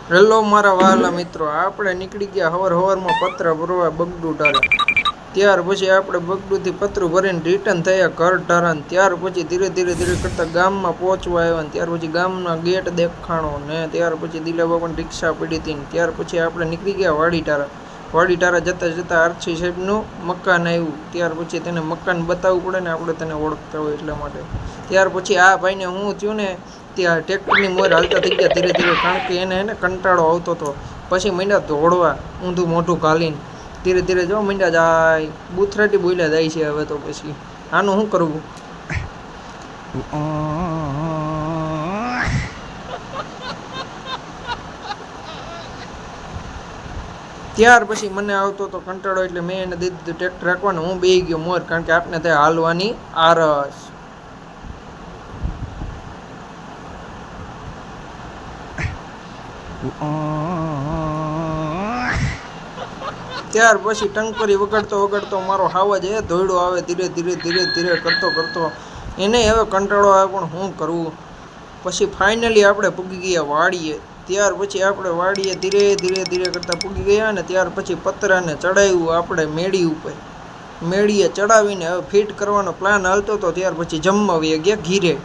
Hello મારા વહાલા મિત્રો, આપણે નીકળી ગયા હવારમાં પતરા ભરવા બગડું ટારે. ત્યાર પછી આપણે બગડુંથી પતરું ભરીને રિટર્ન થયા ઘર ટારાને. ત્યાર પછી ધીરે ધીરે કરતા ગામમાં પહોંચવા આવ્યા. ત્યાર પછી ગામના ગેટ દેખાણો ને ત્યાર પછી દિલા બાપાની રિક્ષા પડી હતી. ત્યાર પછી આપણે નીકળી ગયા વાડી ટારા જતા જતા આરસી સાહેબનું મકાન આવ્યું. ત્યાર પછી તેને મકાન બતાવવું પડે ને, આપણે તેને ઓળખતા હોય એટલા માટે. ત્યાર પછી આ ભાઈને હું થયું ને, ત્યાં ટ્રેક્ટરની મોર હાલતા થઈ ગયા ધીરે ધીરે, કારણ કે એને કંટાળો આવતો હતો. પછી મીંડા દોડવા ઊંધું મોઢું ઘાલીને ધીરે ધીરે જો મીંડા જાય, બુથરાટી બોલ્યા જાય છે. હવે તો પછી આનું શું કરવું? ત્યાર પછી મને આવતો હતો કંટાળો, એટલે મેં એને દીધું ટ્રેક્ટર રાખવાનું. હું બેસી ગયો મોર, કારણ કે આપણે ત્યાં હાલવાની આરસ. ત્યાર પછી ટંકરી વગાડતો મારો હાવજ ધોયડો આવે ધીરે કરતો એને હવે કંટાળો આવે, પણ શું કરવું? પછી ફાઇનલી આપણે પૂગી ગયા વાડીએ. ત્યાર પછી આપણે વાડીએ ધીરે કરતા પૂગી ગયા ને ત્યાર પછી પતરાને ચડાવ્યું આપણે મેળી ઉપર. મેળીએ ચડાવીને હવે ફિટ કરવાનો પ્લાન હાલતો હતો. ત્યાર પછી જમવા ગયા ઘીરે.